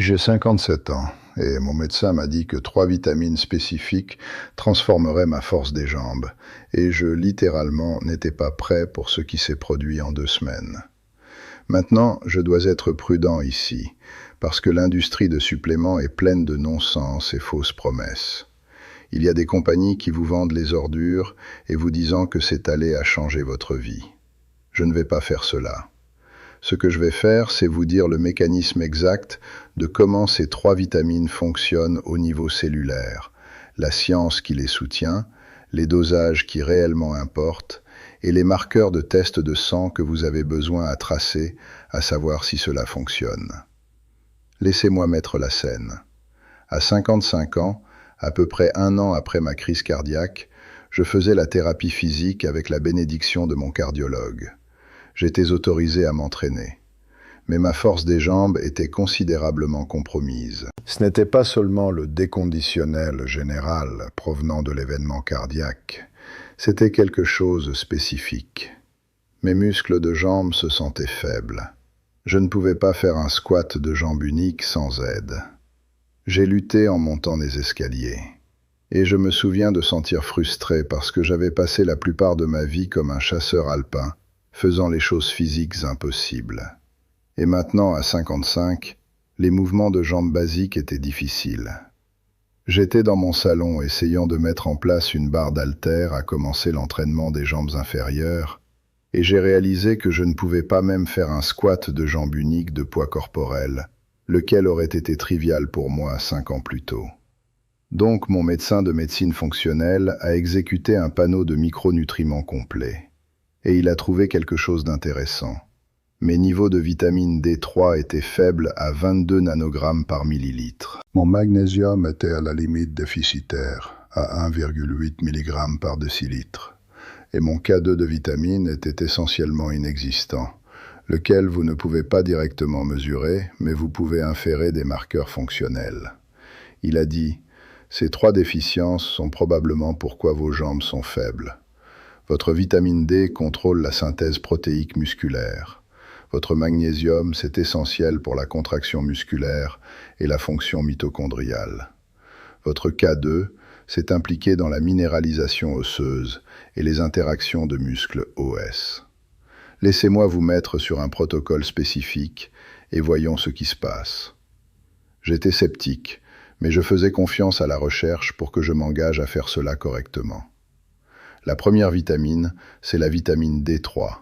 J'ai 57 ans et mon médecin m'a dit que 3 vitamines spécifiques transformeraient ma force des jambes et je littéralement n'étais pas prêt pour ce qui s'est produit en 2 semaines. Maintenant, je dois être prudent ici parce que l'industrie de suppléments est pleine de non-sens et fausses promesses. Il y a des compagnies qui vous vendent les ordures et vous disant que c'est allé à changer votre vie. Je ne vais pas faire cela. Ce que je vais faire, c'est vous dire le mécanisme exact de comment ces 3 vitamines fonctionnent au niveau cellulaire, la science qui les soutient, les dosages qui réellement importent et les marqueurs de test de sang que vous avez besoin à tracer, à savoir si cela fonctionne. Laissez-moi mettre la scène. À 55 ans, à peu près 1 an après ma crise cardiaque, je faisais la thérapie physique avec la bénédiction de mon cardiologue. J'étais autorisé à m'entraîner. Mais ma force des jambes était considérablement compromise. Ce n'était pas seulement le déconditionnel général provenant de l'événement cardiaque, c'était quelque chose de spécifique. Mes muscles de jambes se sentaient faibles. Je ne pouvais pas faire un squat de jambes uniques sans aide. J'ai lutté en montant des escaliers. Et je me souviens de sentir frustré parce que j'avais passé la plupart de ma vie comme un chasseur alpin, faisant les choses physiques impossibles. Et maintenant, à 55, les mouvements de jambes basiques étaient difficiles. J'étais dans mon salon essayant de mettre en place une barre d'haltères à commencer l'entraînement des jambes inférieures, et j'ai réalisé que je ne pouvais pas même faire un squat de jambes uniques de poids corporel, lequel aurait été trivial pour moi 5 ans plus tôt. Donc mon médecin de médecine fonctionnelle a exécuté un panneau de micronutriments complet. Et il a trouvé quelque chose d'intéressant. Mes niveaux de vitamine D3 étaient faibles à 22 nanogrammes par millilitre. Mon magnésium était à la limite déficitaire, à 1,8 mg par décilitre. Et mon K2 de vitamine était essentiellement inexistant, lequel vous ne pouvez pas directement mesurer, mais vous pouvez inférer des marqueurs fonctionnels. Il a dit « Ces 3 déficiences sont probablement pourquoi vos jambes sont faibles. Votre vitamine D contrôle la synthèse protéique musculaire. Votre magnésium, c'est essentiel pour la contraction musculaire et la fonction mitochondriale. Votre K2, c'est impliqué dans la minéralisation osseuse et les interactions de muscles OS. Laissez-moi vous mettre sur un protocole spécifique et voyons ce qui se passe. » J'étais sceptique, mais je faisais confiance à la recherche pour que je m'engage à faire cela correctement. La première vitamine, c'est la vitamine D3.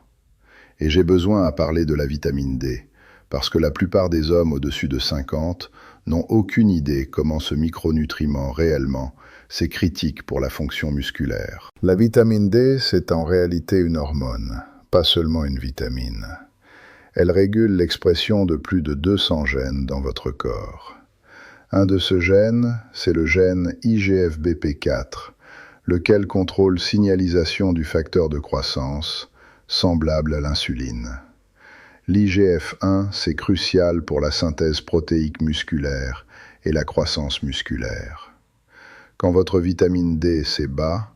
Et j'ai besoin à parler de la vitamine D, parce que la plupart des hommes au-dessus de 50 n'ont aucune idée comment ce micronutriment réellement, c'est critique pour la fonction musculaire. La vitamine D, c'est en réalité une hormone, pas seulement une vitamine. Elle régule l'expression de plus de 200 gènes dans votre corps. Un de ces gènes, c'est le gène IGF-BP4, lequel contrôle signalisation du facteur de croissance, semblable à l'insuline. L'IGF-1, c'est crucial pour la synthèse protéique musculaire et la croissance musculaire. Quand votre vitamine D s'est bas,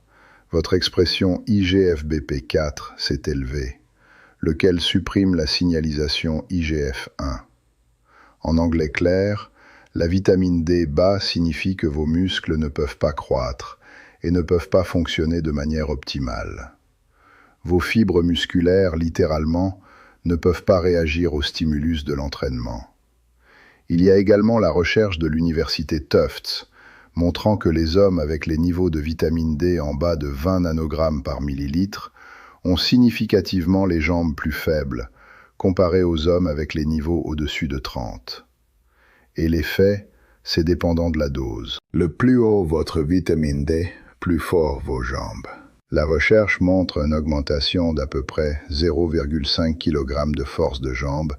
votre expression IGF-BP4 s'est élevée, lequel supprime la signalisation IGF-1. En anglais clair, la vitamine D bas signifie que vos muscles ne peuvent pas croître et ne peuvent pas fonctionner de manière optimale. Vos fibres musculaires, littéralement, ne peuvent pas réagir au stimulus de l'entraînement. Il y a également la recherche de l'université Tufts, montrant que les hommes avec les niveaux de vitamine D en bas de 20 nanogrammes par millilitre ont significativement les jambes plus faibles, comparés aux hommes avec les niveaux au-dessus de 30. Et l'effet, c'est dépendant de la dose. Le plus haut votre vitamine D, plus fort vos jambes. La recherche montre une augmentation d'à peu près 0,5 kg de force de jambe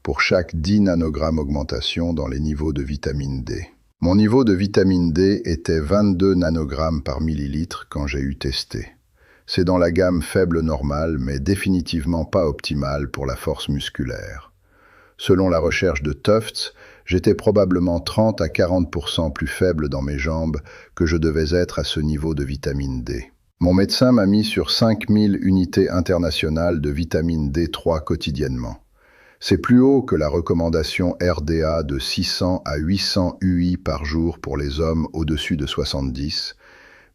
pour chaque 10 nanogrammes augmentation dans les niveaux de vitamine D. Mon niveau de vitamine D était 22 nanogrammes par millilitre quand j'ai eu testé. C'est dans la gamme faible normale, mais définitivement pas optimale pour la force musculaire. Selon la recherche de Tufts, j'étais probablement 30 à 40% plus faible dans mes jambes que je devais être à ce niveau de vitamine D. Mon médecin m'a mis sur 5000 unités internationales de vitamine D3 quotidiennement. C'est plus haut que la recommandation RDA de 600 à 800 UI par jour pour les hommes au-dessus de 70,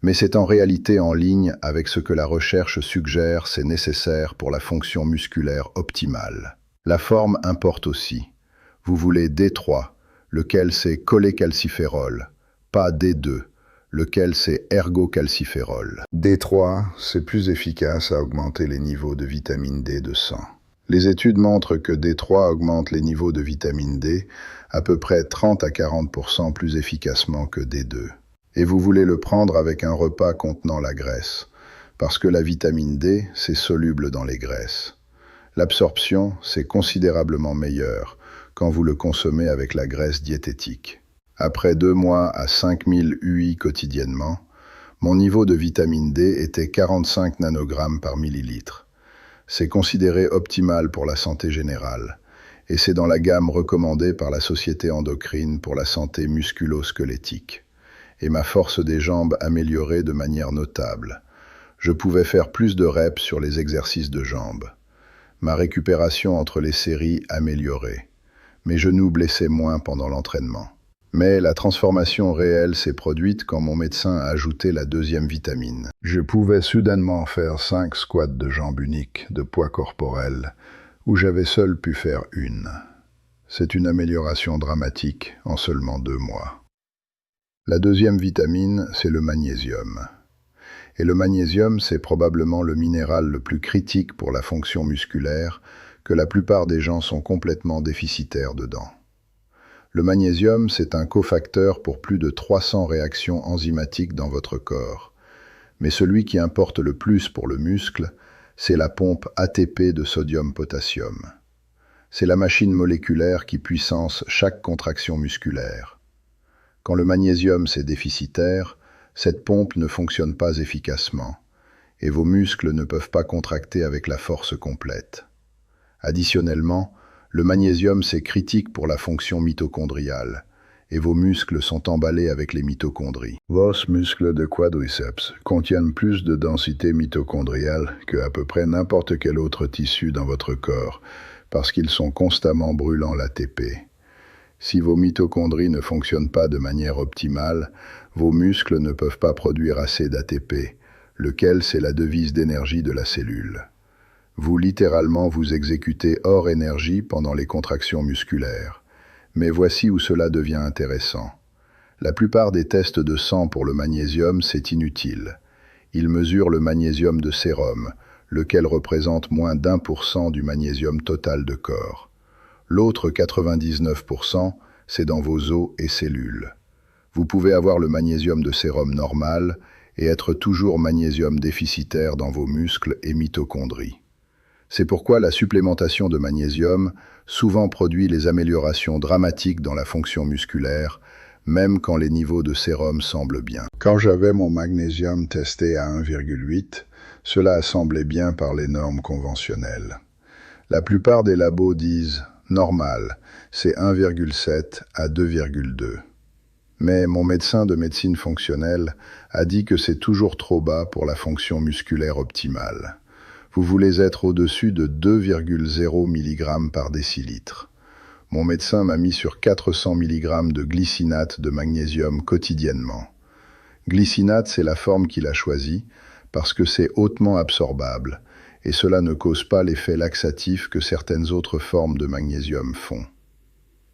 mais c'est en réalité en ligne avec ce que la recherche suggère c'est nécessaire pour la fonction musculaire optimale. La forme importe aussi. Vous voulez D3, lequel c'est cholécalciférol, pas D2, lequel c'est ergocalciférol. D3, c'est plus efficace à augmenter les niveaux de vitamine D de sang. Les études montrent que D3 augmente les niveaux de vitamine D à peu près 30 à 40% plus efficacement que D2. Et vous voulez le prendre avec un repas contenant la graisse, parce que la vitamine D, c'est soluble dans les graisses. L'absorption, c'est considérablement meilleur quand vous le consommez avec la graisse diététique. Après 2 mois à 5000 UI quotidiennement, mon niveau de vitamine D était 45 nanogrammes par millilitre. C'est considéré optimal pour la santé générale, et c'est dans la gamme recommandée par la Société endocrine pour la santé musculo-squelettique. Et ma force des jambes améliorée de manière notable. Je pouvais faire plus de reps sur les exercices de jambes. Ma récupération entre les séries améliorée. Mes genoux blessaient moins pendant l'entraînement. Mais la transformation réelle s'est produite quand mon médecin a ajouté la deuxième vitamine. Je pouvais soudainement faire 5 squats de jambes uniques de poids corporel, où j'avais seul pu faire une. C'est une amélioration dramatique en seulement 2 mois. La deuxième vitamine, c'est le magnésium. Et le magnésium, c'est probablement le minéral le plus critique pour la fonction musculaire, que la plupart des gens sont complètement déficitaires dedans. Le magnésium, c'est un cofacteur pour plus de 300 réactions enzymatiques dans votre corps. Mais celui qui importe le plus pour le muscle, c'est la pompe ATP de sodium-potassium. C'est la machine moléculaire qui puissance chaque contraction musculaire. Quand le magnésium c'est déficitaire, cette pompe ne fonctionne pas efficacement, et vos muscles ne peuvent pas contracter avec la force complète. Additionnellement, le magnésium c'est critique pour la fonction mitochondriale, et vos muscles sont emballés avec les mitochondries. Vos muscles de quadriceps contiennent plus de densité mitochondriale que à peu près n'importe quel autre tissu dans votre corps, parce qu'ils sont constamment brûlant l'ATP. Si vos mitochondries ne fonctionnent pas de manière optimale, vos muscles ne peuvent pas produire assez d'ATP, lequel c'est la devise d'énergie de la cellule. Vous littéralement vous exécutez hors énergie pendant les contractions musculaires. Mais voici où cela devient intéressant. La plupart des tests de sang pour le magnésium, c'est inutile. Ils mesurent le magnésium de sérum, lequel représente moins d'1% du magnésium total de corps. L'autre 99%, c'est dans vos os et cellules. Vous pouvez avoir le magnésium de sérum normal et être toujours magnésium déficitaire dans vos muscles et mitochondries. C'est pourquoi la supplémentation de magnésium souvent produit les améliorations dramatiques dans la fonction musculaire, même quand les niveaux de sérum semblent bien. Quand j'avais mon magnésium testé à 1,8, cela semblait bien par les normes conventionnelles. La plupart des labos disent normal, c'est 1,7 à 2,2. Mais mon médecin de médecine fonctionnelle a dit que c'est toujours trop bas pour la fonction musculaire optimale. Vous voulez être au-dessus de 2,0 mg par décilitre. Mon médecin m'a mis sur 400 mg de glycinate de magnésium quotidiennement. Glycinate, c'est la forme qu'il a choisie parce que c'est hautement absorbable et cela ne cause pas l'effet laxatif que certaines autres formes de magnésium font.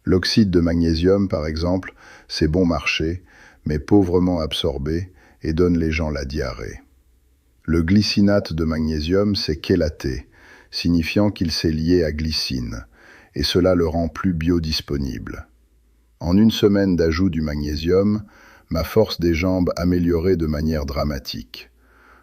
L'oxyde de magnésium, par exemple, c'est bon marché, mais pauvrement absorbé et donne les gens la diarrhée. Le glycinate de magnésium, c'est chélaté, signifiant qu'il s'est lié à glycine, et cela le rend plus biodisponible. En une semaine d'ajout du magnésium, ma force des jambes améliorait de manière dramatique.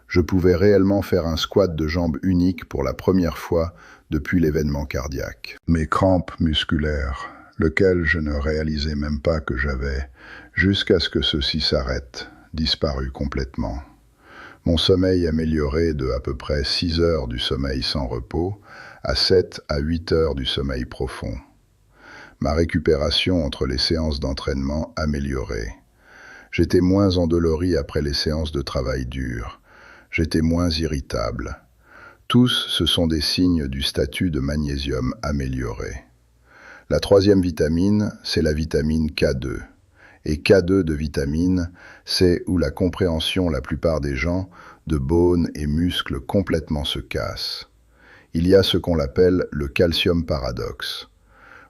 Je pouvais réellement faire un squat de jambes unique pour la première fois depuis l'événement cardiaque. Mes crampes musculaires, lequel je ne réalisais même pas que j'avais, jusqu'à ce que ceci s'arrête, disparu complètement. Mon sommeil amélioré de à peu près 6 heures du sommeil sans repos à 7 à 8 heures du sommeil profond. Ma récupération entre les séances d'entraînement améliorée. J'étais moins endolori après les séances de travail dur. J'étais moins irritable. Tous, ce sont des signes du statut de magnésium amélioré. La troisième vitamine, c'est la vitamine K2. Et K2 de vitamine, c'est où la compréhension, la plupart des gens, de bones et muscles complètement se casse. Il y a ce qu'on appelle le calcium paradoxe.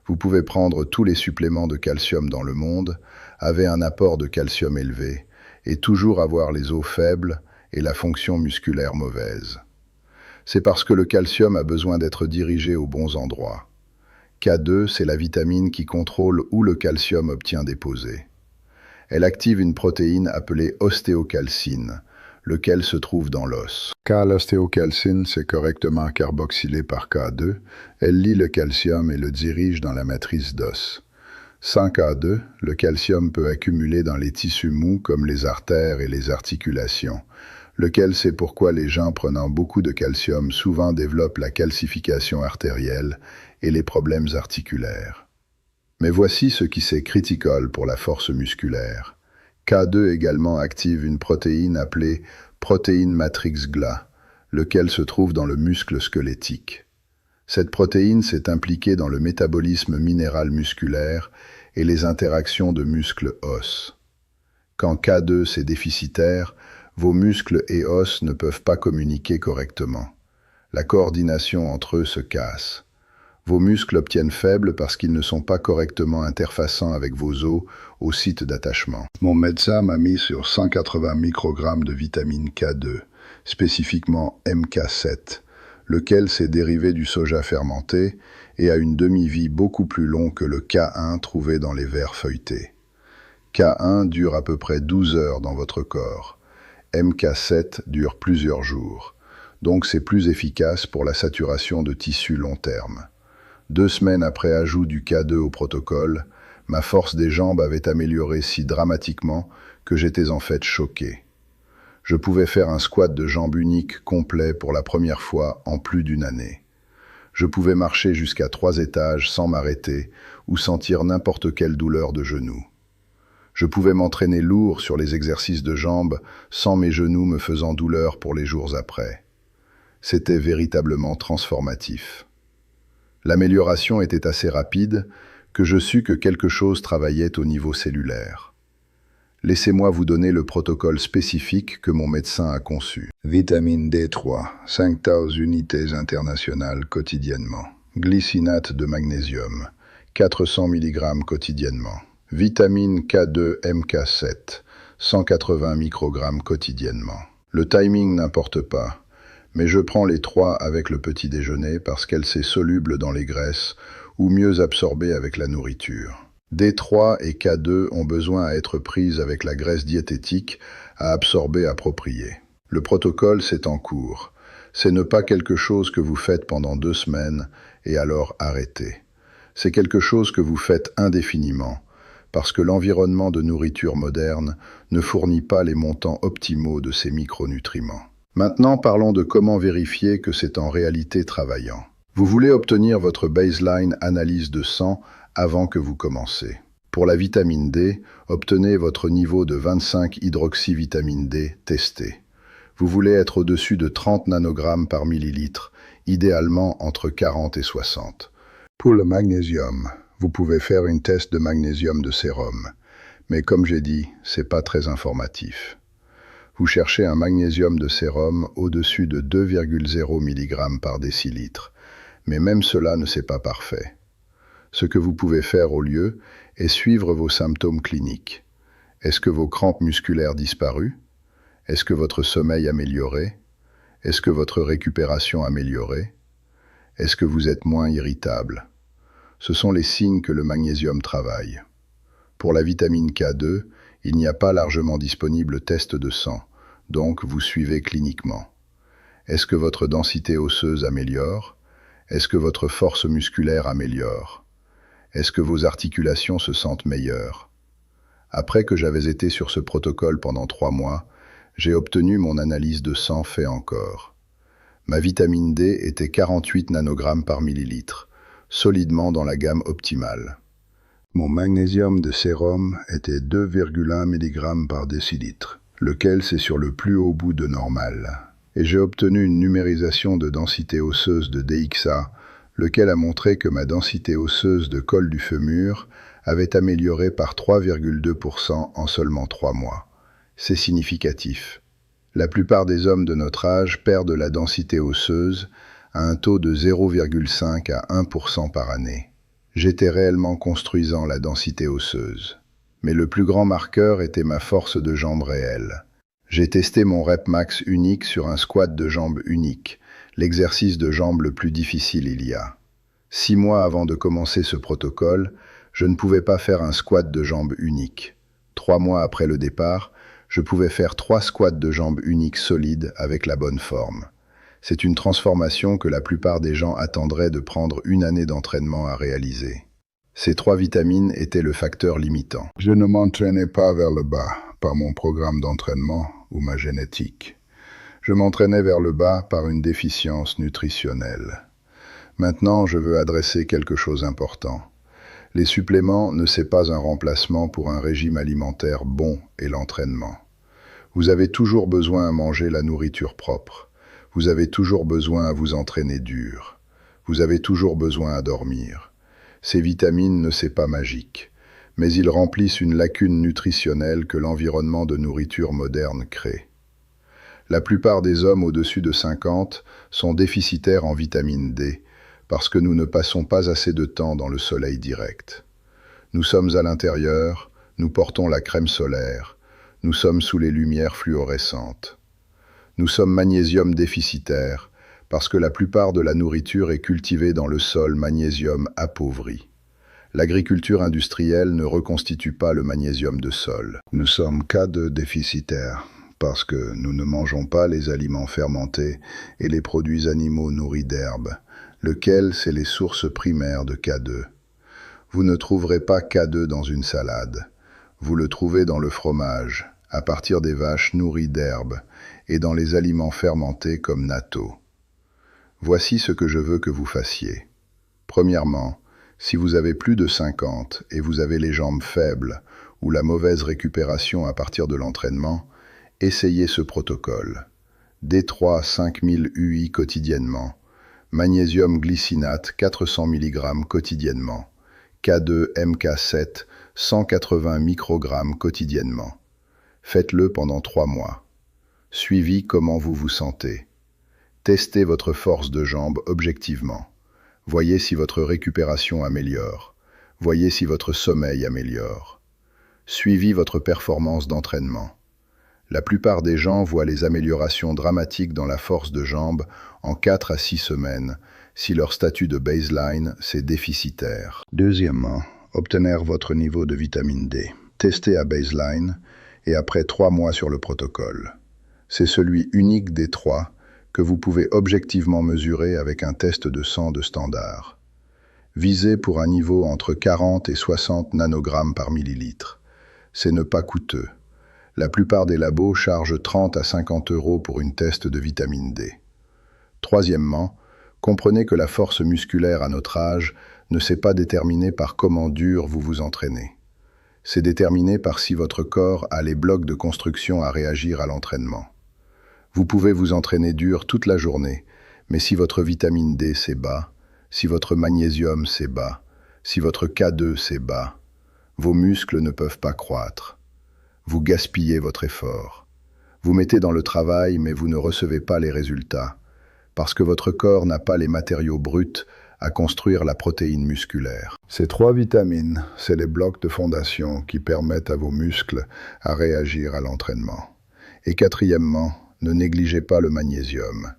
Vous pouvez prendre tous les suppléments de calcium dans le monde, avez un apport de calcium élevé, et toujours avoir les os faibles et la fonction musculaire mauvaise. C'est parce que le calcium a besoin d'être dirigé aux bons endroits. K2, c'est la vitamine qui contrôle où le calcium obtient déposé. Elle active une protéine appelée ostéocalcine, lequel se trouve dans l'os. Car l'ostéocalcine s'est correctement carboxylée par K2, elle lie le calcium et le dirige dans la matrice d'os. Sans K2, le calcium peut accumuler dans les tissus mous comme les artères et les articulations, lequel c'est pourquoi les gens prenant beaucoup de calcium souvent développent la calcification artérielle et les problèmes articulaires. Mais voici ce qui c'est critical pour la force musculaire. K2 également active une protéine appelée protéine matrix GLA, lequel se trouve dans le muscle squelettique. Cette protéine s'est impliquée dans le métabolisme minéral musculaire et les interactions de muscles-os. Quand K2 c'est déficitaire, vos muscles et os ne peuvent pas communiquer correctement. La coordination entre eux se casse. Vos muscles obtiennent faible parce qu'ils ne sont pas correctement interfaçant avec vos os au site d'attachement. Mon médecin m'a mis sur 180 microgrammes de vitamine K2, spécifiquement MK7, lequel s'est dérivé du soja fermenté et a une demi-vie beaucoup plus longue que le K1 trouvé dans les verres feuilletés. K1 dure à peu près 12 heures dans votre corps. MK7 dure plusieurs jours, donc c'est plus efficace pour la saturation de tissus long terme. 2 semaines après ajout du K2 au protocole, ma force des jambes avait amélioré si dramatiquement que j'étais en fait choqué. Je pouvais faire un squat de jambes uniques complet pour la première fois en plus d'une année. Je pouvais marcher jusqu'à 3 étages sans m'arrêter ou sentir n'importe quelle douleur de genou. Je pouvais m'entraîner lourd sur les exercices de jambes sans mes genoux me faisant douleur pour les jours après. C'était véritablement transformatif. L'amélioration était assez rapide que je sus que quelque chose travaillait au niveau cellulaire. Laissez-moi vous donner le protocole spécifique que mon médecin a conçu. Vitamine D3, 5000 unités internationales quotidiennement. Glycinate de magnésium, 400 mg quotidiennement. Vitamine K2 MK7, 180 microgrammes quotidiennement. Le timing n'importe pas, mais je prends les 3 avec le petit déjeuner parce qu'elle s'est soluble dans les graisses ou mieux absorbée avec la nourriture. D3 et K2 ont besoin à être prises avec la graisse diététique à absorber appropriée. Le protocole, c'est en cours. C'est ne pas quelque chose que vous faites pendant 2 semaines et alors arrêtez. C'est quelque chose que vous faites indéfiniment, parce que l'environnement de nourriture moderne ne fournit pas les montants optimaux de ces micronutriments. Maintenant, parlons de comment vérifier que c'est en réalité travaillant. Vous voulez obtenir votre baseline analyse de sang avant que vous commencez. Pour la vitamine D, obtenez votre niveau de 25-hydroxyvitamine D testé. Vous voulez être au-dessus de 30 nanogrammes par millilitre, idéalement entre 40 et 60. Pour le magnésium, vous pouvez faire une test de magnésium de sérum, mais comme j'ai dit, c'est pas très informatif. Vous cherchez un magnésium de sérum au-dessus de 2,0 mg par décilitre, mais même cela ne c'est pas parfait. Ce que vous pouvez faire au lieu est suivre vos symptômes cliniques. Est-ce que vos crampes musculaires disparues? Est-ce que votre sommeil amélioré? Est-ce que votre récupération améliorée? Est-ce que vous êtes moins irritable? Ce sont les signes que le magnésium travaille. Pour la vitamine K2, il n'y a pas largement disponible test de sang, donc vous suivez cliniquement. Est-ce que votre densité osseuse améliore? Est-ce que votre force musculaire améliore? Est-ce que vos articulations se sentent meilleures? Après que j'avais été sur ce protocole pendant 3 mois, j'ai obtenu mon analyse de sang fait encore. Ma vitamine D était 48 nanogrammes par millilitre, solidement dans la gamme optimale. Mon magnésium de sérum était 2,1 mg par décilitre, lequel c'est sur le plus haut bout de normal. et j'ai obtenu une numérisation de densité osseuse de DXA, lequel a montré que ma densité osseuse de col du fémur avait amélioré par 3,2% en seulement 3 mois. C'est significatif. La plupart des hommes de notre âge perdent la densité osseuse à un taux de 0,5 à 1% par année. J'étais réellement construisant la densité osseuse. Mais le plus grand marqueur était ma force de jambe réelle. J'ai testé mon rep max unique sur un squat de jambes unique, l'exercice de jambes le plus difficile il y a. 6 mois avant de commencer ce protocole, je ne pouvais pas faire un squat de jambes unique. 3 mois après le départ, je pouvais faire 3 squats de jambes uniques solides avec la bonne forme. C'est une transformation que la plupart des gens attendraient de prendre 1 année d'entraînement à réaliser. Ces 3 vitamines étaient le facteur limitant. Je ne m'entraînais pas vers le bas par mon programme d'entraînement ou ma génétique. Je m'entraînais vers le bas par une déficience nutritionnelle. Maintenant, je veux adresser quelque chose d'important. Les suppléments ne sont pas un remplacement pour un régime alimentaire bon et l'entraînement. Vous avez toujours besoin à manger la nourriture propre. Vous avez toujours besoin à vous entraîner dur. Vous avez toujours besoin à dormir. Ces vitamines ne sont pas magiques, mais ils remplissent une lacune nutritionnelle que l'environnement de nourriture moderne crée. La plupart des hommes au-dessus de 50 sont déficitaires en vitamine D, parce que nous ne passons pas assez de temps dans le soleil direct. Nous sommes à l'intérieur, nous portons la crème solaire, nous sommes sous les lumières fluorescentes. Nous sommes magnésium déficitaires, parce que la plupart de la nourriture est cultivée dans le sol magnésium appauvri. L'agriculture industrielle ne reconstitue pas le magnésium de sol. Nous sommes K2 déficitaires, parce que nous ne mangeons pas les aliments fermentés et les produits animaux nourris d'herbes, lequel c'est les sources primaires de K2. Vous ne trouverez pas K2 dans une salade. Vous le trouvez dans le fromage, à partir des vaches nourries d'herbes, et dans les aliments fermentés comme natto. Voici ce que je veux que vous fassiez. Premièrement, si vous avez plus de 50 et vous avez les jambes faibles ou la mauvaise récupération à partir de l'entraînement, essayez ce protocole. D3 5000 UI quotidiennement, magnésium glycinate 400 mg quotidiennement, K2 MK7 180 microgrammes quotidiennement. Faites-le pendant 3 mois. Suivi comment vous vous sentez. Testez votre force de jambe objectivement. Voyez si votre récupération améliore. Voyez si votre sommeil améliore. Suivi votre performance d'entraînement. La plupart des gens voient les améliorations dramatiques dans la force de jambe en 4 à 6 semaines, si leur statut de baseline c'est déficitaire. Deuxièmement, obtenir votre niveau de vitamine D. Testez à baseline et après 3 mois sur le protocole. C'est celui unique des 3 que vous pouvez objectivement mesurer avec un test de sang de standard. Visez pour un niveau entre 40 et 60 nanogrammes par millilitre. C'est ne pas coûteux. La plupart des labos chargent 30 à 50 € pour une test de vitamine D. Troisièmement, comprenez que la force musculaire à notre âge ne s'est pas déterminée par comment dur vous vous entraînez. C'est déterminé par si votre corps a les blocs de construction à réagir à l'entraînement. Vous pouvez vous entraîner dur toute la journée, mais si votre vitamine D c'est bas, si votre magnésium c'est bas, si votre K2 c'est bas, vos muscles ne peuvent pas croître. Vous gaspillez votre effort. Vous mettez dans le travail, mais vous ne recevez pas les résultats, parce que votre corps n'a pas les matériaux bruts à construire la protéine musculaire. Ces 3 vitamines, c'est les blocs de fondation qui permettent à vos muscles à réagir à l'entraînement. Et quatrièmement, ne négligez pas le magnésium.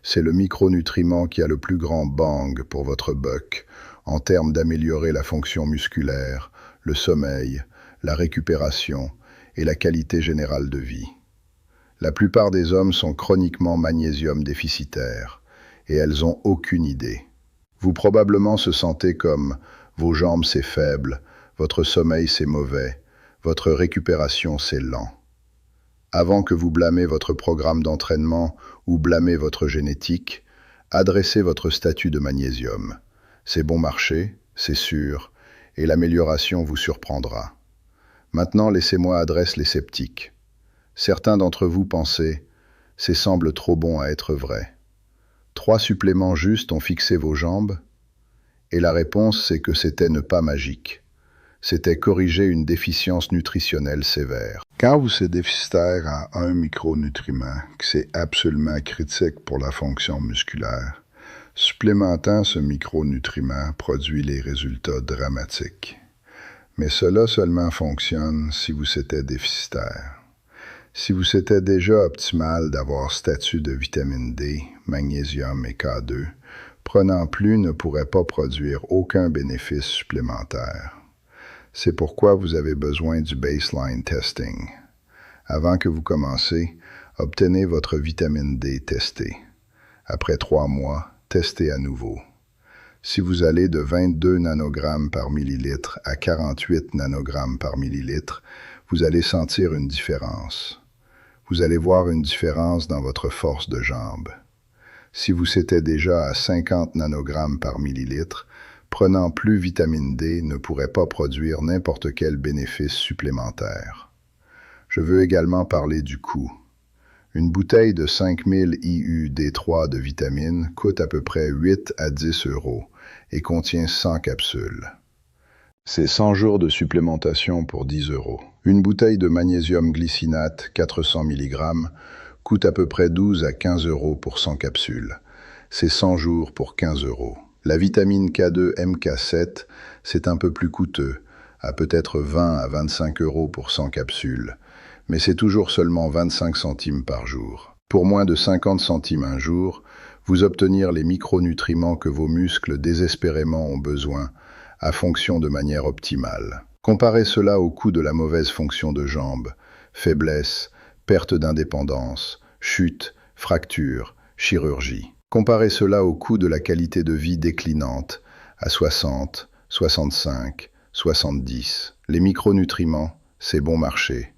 C'est le micronutriment qui a le plus grand bang pour votre buck, en termes d'améliorer la fonction musculaire, le sommeil, la récupération et la qualité générale de vie. La plupart des hommes sont chroniquement magnésium déficitaires, et elles n'ont aucune idée. Vous probablement se sentez comme « vos jambes c'est faible, votre sommeil c'est mauvais, votre récupération c'est lent ». Avant que vous blâmez votre programme d'entraînement ou blâmez votre génétique, adressez votre statut de magnésium. C'est bon marché, c'est sûr, et l'amélioration vous surprendra. Maintenant, laissez-moi adresser les sceptiques. Certains d'entre vous pensaient C'est semble trop bon à être vrai. 3 suppléments justes ont fixé vos jambes? Et la réponse, c'est que c'était ne pas magique. C'était corriger une déficience nutritionnelle sévère. Quand vous êtes déficitaire à un micronutriment, c'est absolument critique pour la fonction musculaire, supplémentant ce micronutriment produit les résultats dramatiques. Mais cela seulement fonctionne si vous êtes déficitaire. Si vous étiez déjà optimal d'avoir statut de vitamine D, magnésium et K2, prenant plus ne pourrait pas produire aucun bénéfice supplémentaire. C'est pourquoi vous avez besoin du baseline testing. Avant que vous commencez, obtenez votre vitamine D testée. Après 3 mois, testez à nouveau. Si vous allez de 22 nanogrammes par millilitre à 48 nanogrammes par millilitre, vous allez sentir une différence. Vous allez voir une différence dans votre force de jambe. Si vous étiez déjà à 50 nanogrammes par millilitre, prenant plus vitamine D ne pourrait pas produire n'importe quel bénéfice supplémentaire. Je veux également parler du coût. Une bouteille de 5000 IU-D3 de vitamine coûte à peu près 8 à 10 euros et contient 100 capsules. C'est 100 jours de supplémentation pour 10 euros. Une bouteille de magnésium glycinate 400 mg coûte à peu près 12 à 15 euros pour 100 capsules. C'est 100 jours pour 15 euros. La vitamine K2 MK7, c'est un peu plus coûteux, à peut-être 20 à 25 euros pour 100 capsules, mais c'est toujours seulement 25 centimes par jour. Pour moins de 50 centimes un jour, vous obtenir les micronutriments que vos muscles désespérément ont besoin, à fonction de manière optimale. Comparez cela au coût de la mauvaise fonction de jambes, faiblesse, perte d'indépendance, chute, fracture, chirurgie. Comparez cela au coût de la qualité de vie déclinante, à 60, 65, 70. Les micronutriments, c'est bon marché.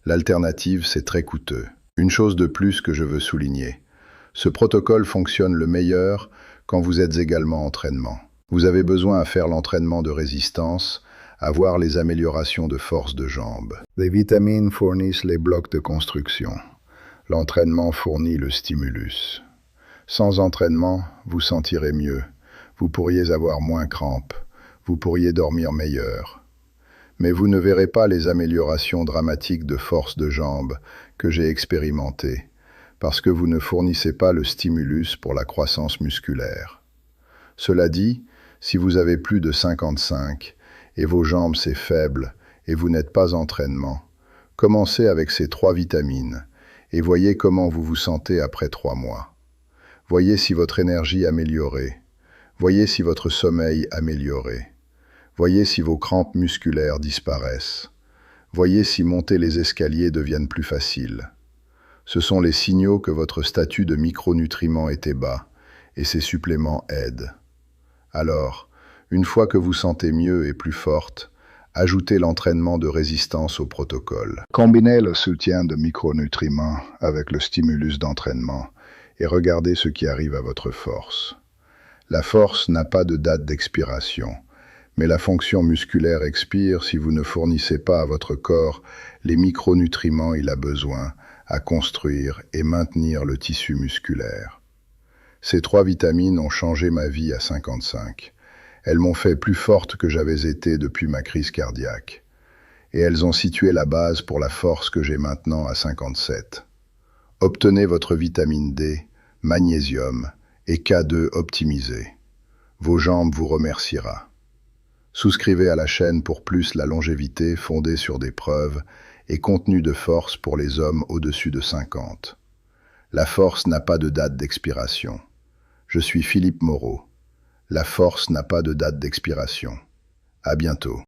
L'alternative, c'est très coûteux. Une chose de plus que je veux souligner. Ce protocole fonctionne le meilleur quand vous êtes également en entraînement. Vous avez besoin à faire l'entraînement de résistance, à voir les améliorations de force de jambes. Les vitamines fournissent les blocs de construction. L'entraînement fournit le stimulus. Sans entraînement, vous sentirez mieux. Vous pourriez avoir moins crampes. Vous pourriez dormir meilleur. Mais vous ne verrez pas les améliorations dramatiques de force de jambes que j'ai expérimentées, parce que vous ne fournissez pas le stimulus pour la croissance musculaire. Cela dit, si vous avez plus de 55 et vos jambes c'est faible et vous n'êtes pas en entraînement, commencez avec ces 3 vitamines et voyez comment vous vous sentez après 3 mois. Voyez si votre énergie améliorée. Voyez si votre sommeil amélioré. Voyez si vos crampes musculaires disparaissent. Voyez si monter les escaliers deviennent plus faciles. Ce sont les signaux que votre statut de micronutriments était bas et ces suppléments aident. Alors, une fois que vous sentez mieux et plus forte, ajoutez l'entraînement de résistance au protocole. Combinez le soutien de micronutriments avec le stimulus d'entraînement et regardez ce qui arrive à votre force. La force n'a pas de date d'expiration, mais la fonction musculaire expire si vous ne fournissez pas à votre corps les micronutriments il a besoin à construire et maintenir le tissu musculaire. Ces 3 vitamines ont changé ma vie à 55. Elles m'ont fait plus forte que j'avais été depuis ma crise cardiaque. Et elles ont situé la base pour la force que j'ai maintenant à 57. Obtenez votre vitamine D, magnésium et K2 optimisé. Vos jambes vous remerciera. Souscrivez à la chaîne pour plus la longévité fondée sur des preuves et contenu de force pour les hommes au-dessus de 50. La force n'a pas de date d'expiration. Je suis Philippe Moreau. La force n'a pas de date d'expiration. À bientôt.